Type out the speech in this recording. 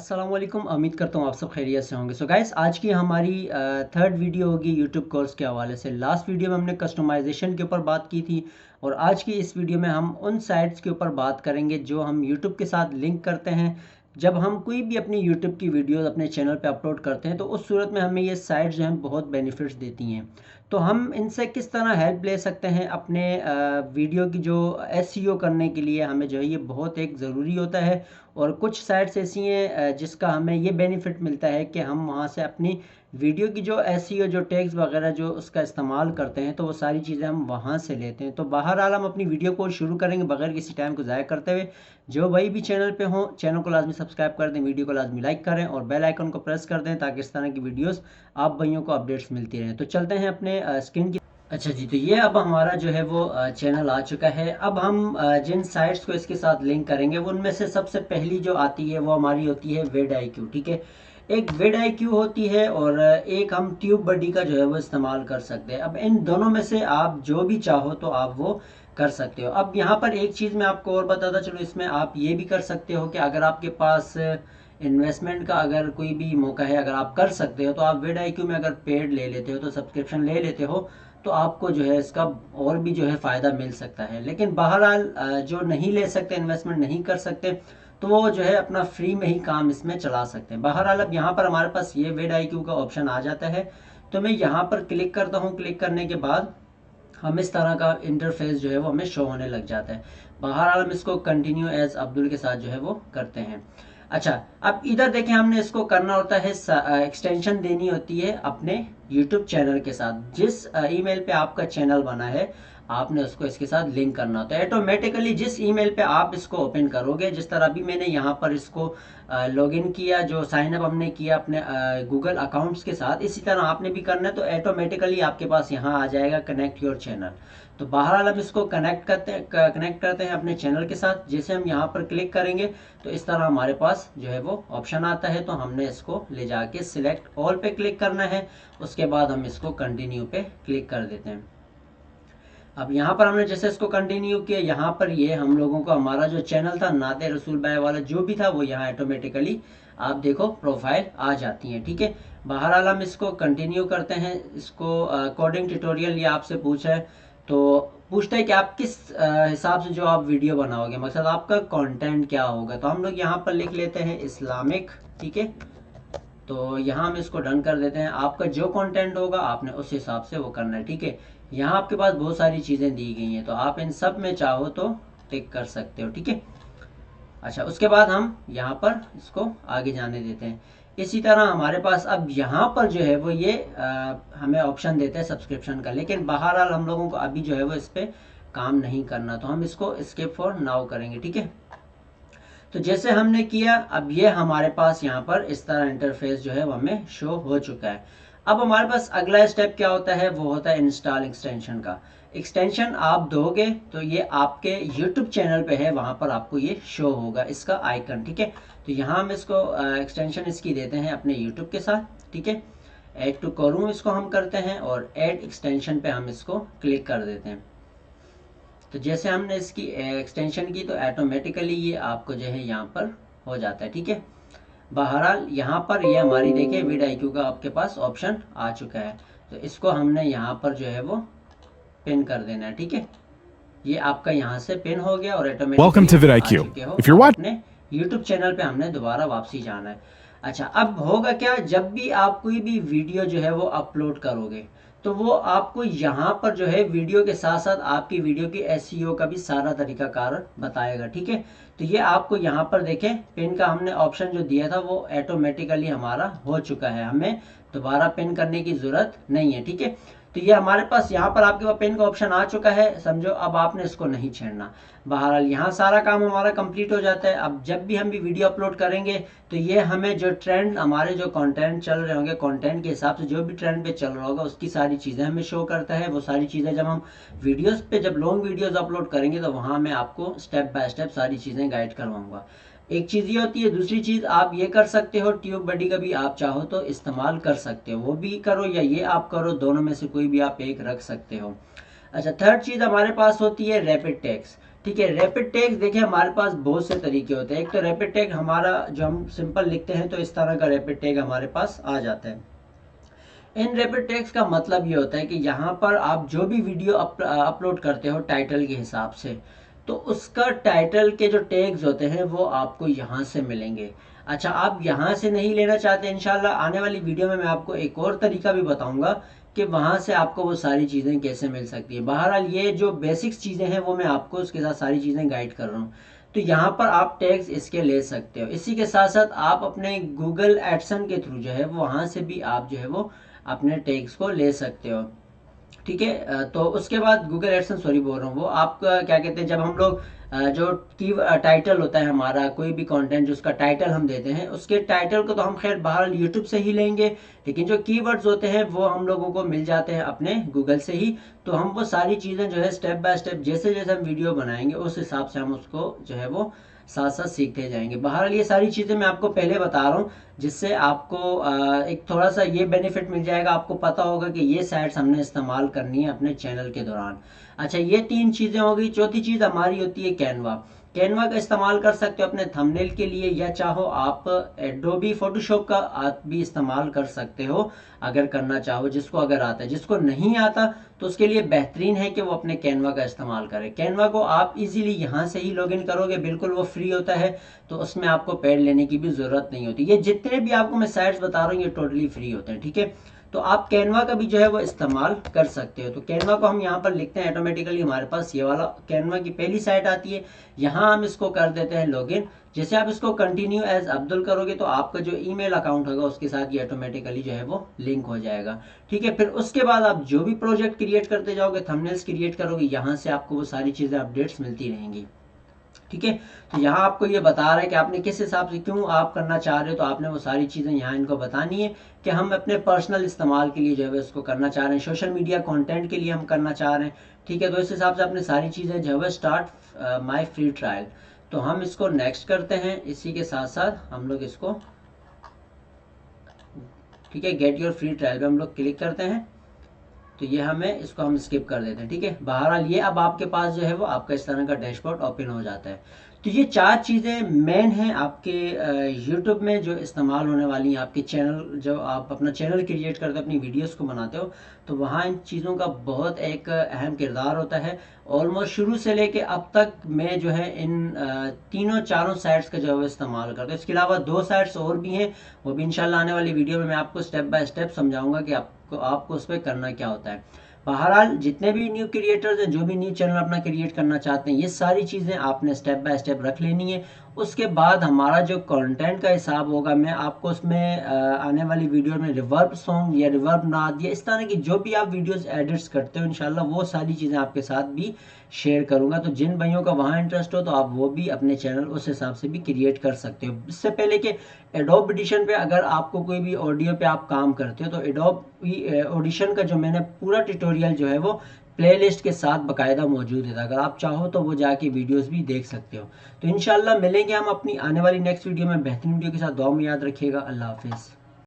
अस्सलाम वालेकुम। उम्मीद करता हूँ आप सब खैरियत से होंगे। सो गाइस, आज की हमारी थर्ड वीडियो होगी यूट्यूब कोर्स के हवाले से। लास्ट वीडियो में हमने कस्टमाइजेशन के ऊपर बात की थी और आज की इस वीडियो में हम उन साइट्स के ऊपर बात करेंगे जो हम यूट्यूब के साथ लिंक करते हैं। जब हम कोई भी अपनी यूट्यूब की वीडियो अपने चैनल पे अपलोड करते हैं तो उस सूरत में हमें ये साइट्स जो हैं बहुत बेनिफिट्स देती हैं। तो हम इनसे किस तरह हेल्प ले सकते हैं अपने वीडियो की जो एसईओ करने के लिए, हमें जो है ये बहुत एक ज़रूरी होता है। और कुछ साइट्स ऐसी हैं जिसका हमें ये बेनिफिट मिलता है कि हम वहाँ से अपनी वीडियो की जो एसईओ, जो टैग्स वगैरह जो उसका इस्तेमाल करते हैं, तो वो सारी चीज़ें हम वहाँ से लेते हैं। तो बहरहाल हम अपनी वीडियो को शुरू करेंगे बगैर किसी टाइम को ज़ाया करते हुए। जो भाई भी चैनल पे हों, चैनल को लाजमी सब्सक्राइब कर दें, वीडियो को लाजमी लाइक करें और बेल आइकन को प्रेस कर दें ताकि इस तरह की वीडियोस आप भाइयों को अपडेट्स मिलती रहें। तो चलते हैं अपने स्क्रीन की। अच्छा जी, तो ये अब हमारा जो है वो चैनल आ चुका है। अब हम जिन साइट्स को इसके साथ लिंक करेंगे वो उनमें से सबसे पहली जो आती है वो हमारी होती है विड-आई-क्यू। ठीक है, एक विड-आई-क्यू होती है और एक हम ट्यूबबडी का जो है वो इस्तेमाल कर सकते हैं। अब इन दोनों में से आप जो भी चाहो तो आप वो कर सकते हो। अब यहाँ पर एक चीज़ मैं आपको और बताता चलो, इसमें आप ये भी कर सकते हो कि अगर आपके पास इन्वेस्टमेंट का अगर कोई भी मौका है, अगर आप कर सकते हो तो आप विड-आई-क्यू में अगर पेड ले लेते हो, तो सब्सक्रिप्शन ले लेते हो, तो आपको जो है इसका और भी जो है फ़ायदा मिल सकता है। लेकिन बहरहाल जो नहीं ले सकते, इन्वेस्टमेंट नहीं कर सकते, तो वो जो है अपना फ्री में ही काम इसमें चला सकते हैं। बहरहाल अब यहाँ पर हमारे पास ये विड-आई-क्यू का ऑप्शन आ जाता है, तो मैं यहाँ पर क्लिक करता हूँ। क्लिक करने के बाद हम इस तरह का इंटरफेस जो है वो हमें शो होने लग जाता है। बहरहाल हम इसको कंटिन्यू एज अब्दुल के साथ जो है वो करते हैं। अच्छा, अब इधर देखें, हमने इसको करना होता है, एक्सटेंशन देनी होती है अपने यूट्यूब चैनल के साथ। जिस ईमेल पे आपका चैनल बना है, आपने उसको इसके साथ लिंक करना होता है। ऑटोमेटिकली जिस ईमेल पे आप इसको ओपन करोगे, जिस तरह अभी मैंने यहाँ पर इसको लॉगिन किया, जो साइन अप हमने किया अपने गूगल अकाउंट्स के साथ, इसी तरह आपने भी करना है। तो ऑटोमेटिकली आपके पास यहाँ आ जाएगा कनेक्ट योर चैनल। तो बहरहाल हम इसको कनेक्ट करते हैं अपने चैनल के साथ। जैसे हम यहाँ पर क्लिक करेंगे तो इस तरह हमारे पास जो है वो ऑप्शन आता है। तो हमने इसको ले जाके सिलेक्ट ऑल पे क्लिक करना है, उसके बाद हम इसको कंटिन्यू पे क्लिक कर देते हैं। अब यहाँ पर हमने जैसे इसको कंटिन्यू किया, यहाँ पर ये हम लोगों को हमारा जो चैनल था नाते रसूल भाई वाला जो भी था वो यहाँ ऑटोमेटिकली आप देखो प्रोफाइल आ जाती है। ठीक है, बहरहाल हम इसको कंटिन्यू करते हैं। इसको कोडिंग ट्यूटोरियल ये आपसे पूछा है, तो पूछता है कि आप किस हिसाब से जो आप वीडियो बनाओगे, मतलब आपका कंटेंट क्या होगा। तो हम लोग यहाँ पर लिख लेते हैं इस्लामिक। ठीक है, तो यहाँ हम इसको डन कर देते हैं। आपका जो कंटेंट होगा आपने उस हिसाब से वो करना है। ठीक है, यहाँ आपके पास बहुत सारी चीज़ें दी गई हैं, तो आप इन सब में चाहो तो टिक कर सकते हो। ठीक है, अच्छा, उसके बाद हम यहाँ पर इसको आगे जाने देते हैं। इसी तरह हमारे पास अब यहाँ पर जो है वो ये हमें ऑप्शन देते हैं सब्सक्रिप्शन का, लेकिन बहरहाल हम लोगों को अभी जो है वो इस पर काम नहीं करना, तो हम इसको स्किप फॉर नाउ करेंगे। ठीक है, तो जैसे हमने किया, अब ये हमारे पास यहाँ पर इस तरह इंटरफेस जो है वो हमें शो हो चुका है। अब हमारे पास अगला स्टेप क्या होता है, वो होता है इंस्टॉल एक्सटेंशन का। एक्सटेंशन आप दोगे तो ये आपके यूट्यूब चैनल पे है, वहाँ पर आपको ये शो होगा इसका आइकन। ठीक है, तो यहाँ हम इसको एक्सटेंशन इसकी देते हैं अपने यूट्यूब के साथ। ठीक है, ऐड टू करूँ इसको हम करते हैं और ऐड एक्सटेंशन पे हम इसको क्लिक कर देते हैं। तो जैसे हमने इसकी एक्सटेंशन की तो ऑटोमेटिकली ये आपको जो है यहाँ पर हो जाता है। ठीक है, बहरहाल यहाँ पर ये हमारी देखिए विड-आई-क्यू का आपके पास ऑप्शन आ चुका है, तो इसको हमने यहाँ पर जो है वो पिन कर देना है। ठीक है, ये आपका यहाँ से पिन हो गया और ऑटोमेटिकली आ चुके हो। अब अपने यूट्यूब चैनल पे हमने दोबारा वापसी जाना है। अच्छा, अब होगा क्या, जब भी आप कोई भी वीडियो जो है वो अपलोड करोगे तो वो आपको यहाँ पर जो है वीडियो के साथ साथ आपकी वीडियो की एसईओ का भी सारा तरीकाकार बताएगा। ठीक है, तो ये आपको यहाँ पर देखें पिन का हमने ऑप्शन जो दिया था वो ऑटोमेटिकली हमारा हो चुका है, हमें दोबारा पिन करने की ज़रूरत नहीं है। ठीक है, तो ये हमारे पास यहाँ पर आपके पास पिन का ऑप्शन आ चुका है, समझो। अब आपने इसको नहीं छेड़ना। बहरहाल यहाँ सारा काम हमारा कंप्लीट हो जाता है। अब जब भी हम भी वीडियो अपलोड करेंगे तो ये हमें जो ट्रेंड, हमारे जो कंटेंट चल रहे होंगे, कंटेंट के हिसाब से जो भी ट्रेंड पे चल रहा होगा उसकी सारी चीज़ें हमें शो करता है। वो सारी चीज़ें जब हम वीडियोस पे, जब लॉन्ग वीडियोस अपलोड करेंगे तो वहाँ मैं आपको स्टेप बाय स्टेप सारी चीज़ें गाइड करवाऊँगा। एक चीज़ ये होती है। दूसरी चीज़ आप ये कर सकते हो, ट्यूबबडी का भी आप चाहो तो इस्तेमाल कर सकते हो, वो भी करो या ये आप करो, दोनों में से कोई भी आप एक रख सकते हो। अच्छा, थर्ड चीज़ हमारे पास होती है रैपिड टैग्स। ठीक है। रैपिड टैग्स देखिए हमारे पास बहुत से तरीके होते हैं। एक तो रैपिड टैग हमारा जो हम सिंपल लिखते हैं तो इस तरह का रैपिड टैग हमारे पास आ जाता है। इन रैपिड टैग्स का मतलब ये होता है कि यहाँ पर आप जो भी वीडियो अपलोड करते हो टाइटल के हिसाब से, तो उसका टाइटल के जो टैग्स होते हैं वो आपको यहाँ से मिलेंगे। अच्छा, आप यहाँ से नहीं लेना चाहते, इंशाल्लाह आने वाली वीडियो में मैं आपको एक और तरीका भी बताऊंगा कि वहाँ से आपको वो सारी चीज़ें कैसे मिल सकती है। बहरहाल ये जो बेसिक्स चीज़ें हैं वो मैं आपको उसके साथ सारी चीज़ें गाइड कर रहा हूँ। तो यहाँ पर आप टैग्स इसके ले सकते हो। इसी के साथ साथ आप अपने गूगल एडसन के थ्रू जो है वहाँ से भी आप जो है वो अपने टैग्स को ले सकते हो। ठीक है। तो उसके बाद गूगल एडसेंस, सॉरी बोल रहा हूँ, वो आपका क्या कहते हैं, जब हम लोग जो की टाइटल होता है हमारा, कोई भी कंटेंट जिसका टाइटल हम देते हैं, उसके टाइटल को तो हम खैर बाहर यूट्यूब से ही लेंगे, लेकिन जो कीवर्ड्स होते हैं वो हम लोगों को मिल जाते हैं अपने गूगल से ही। तो हम वो सारी चीज़ें जो है स्टेप बाय स्टेप जैसे जैसे हम वीडियो बनाएंगे उस हिसाब से हम उसको जो है वो साथ साथ सीखते जाएंगे। बहरहाल ये सारी चीज़ें मैं आपको पहले बता रहा हूँ जिससे आपको एक थोड़ा सा ये बेनिफिट मिल जाएगा, आपको पता होगा कि ये साइट्स हमने इस्तेमाल करनी है अपने चैनल के दौरान। अच्छा, ये 3 चीज़ें हो गई। चौथी चीज़ हमारी होती है कैनवा। कैनवा का इस्तेमाल कर सकते हो अपने थंबनेल के लिए, या चाहो आप एडोबी फोटोशॉप का आप भी इस्तेमाल कर सकते हो अगर करना चाहो, जिसको अगर आता है। जिसको नहीं आता तो उसके लिए बेहतरीन है कि वो अपने कैनवा का इस्तेमाल करें। कैनवा को आप इजीली यहाँ से ही लॉगिन करोगे, बिल्कुल वो फ्री होता है, तो उसमें आपको पेड लेने की भी ज़रूरत नहीं होती। ये जितने भी आपको मैं साइट्स बता रहा हूँ ये टोटली फ्री होते हैं। ठीक है, तो आप कैनवा का भी जो है वो इस्तेमाल कर सकते हो। तो कैनवा को हम यहाँ पर लिखते हैं, ऑटोमेटिकली हमारे पास ये वाला कैनवा की पहली साइट आती है। यहाँ हम इसको कर देते हैं लॉगिन। जैसे आप इसको कंटिन्यू एज अब्दुल करोगे तो आपका जो ईमेल अकाउंट होगा उसके साथ ये ऑटोमेटिकली जो है वो लिंक हो जाएगा। ठीक है, फिर उसके बाद आप जो भी प्रोजेक्ट क्रिएट करते जाओगे, थंबनेल्स क्रिएट करोगे, यहाँ से आपको वो सारी चीज़ें अपडेट्स मिलती रहेंगी। ठीक है, तो यहाँ आपको ये बता रहा है कि आपने किस हिसाब से क्यों आप करना चाह रहे हो, तो आपने वो सारी चीज़ें यहाँ इनको बतानी है कि हम अपने पर्सनल इस्तेमाल के लिए जो है इसको करना चाह रहे हैं, सोशल मीडिया कंटेंट के लिए हम करना चाह रहे हैं। ठीक है, तो इस हिसाब से अपने सारी चीज़ें जो है स्टार्ट माय फ्री ट्रायल, तो हम इसको नेक्स्ट करते हैं। इसी के साथ साथ हम लोग इसको, ठीक है, गेट योर फ्री ट्रायल पे हम लोग क्लिक करते हैं, तो ये हमें इसको हम स्किप कर देते हैं। ठीक है, बहरहाल ये अब आपके पास जो है वो आपका इस तरह का डैशबोर्ड ओपन हो जाता है। तो ये 4 चीज़ें मेन हैं आपके यूट्यूब में जो इस्तेमाल होने वाली हैं। आपके चैनल, जो आप अपना चैनल क्रिएट करते हो, अपनी वीडियोस को बनाते हो, तो वहाँ इन चीज़ों का बहुत एक अहम किरदार होता है। ऑलमोस्ट शुरू से लेके अब तक मैं जो है इन तीनों चारों साइट्स का जो है इस्तेमाल करता हूँ। इसके अलावा 2 साइट्स और भी हैं, वो भी इंशाल्लाह आने वाली वीडियो में मैं आपको स्टेप बाय स्टेप समझाऊंगा कि आपको उस पर करना क्या होता है। बहरहाल जितने भी न्यू क्रिएटर्स हैं, जो भी न्यू चैनल अपना क्रिएट करना चाहते हैं, ये सारी चीज़ें आपने स्टेप बाय स्टेप रख लेनी है। उसके बाद हमारा जो कंटेंट का हिसाब होगा, मैं आपको उसमें आने वाली वीडियो में रिवर्ब सॉन्ग या रिवर्ब नाद या इस तरह की जो भी आप वीडियोस एडिट्स करते हो, इंशाल्लाह वो सारी चीज़ें आपके साथ भी शेयर करूंगा। तो जिन भाइयों का वहाँ इंटरेस्ट हो तो आप वो भी अपने चैनल उस हिसाब से भी क्रिएट कर सकते हो। इससे पहले कि एडोब एडिशन पे अगर आपको कोई भी ऑडियो पे आप काम करते हो, तो एडोब ऑडिशन का जो मैंने पूरा ट्यूटोरियल जो है वो प्लेलिस्ट के साथ बकायदा मौजूद है। अगर आप चाहो तो वो जाके वीडियोस भी देख सकते हो। तो इंशाल्लाह मिलेंगे हम अपनी आने वाली नेक्स्ट वीडियो में बेहतरीन वीडियो के साथ। दुआ में याद रखिएगा। अल्लाह हाफिज़।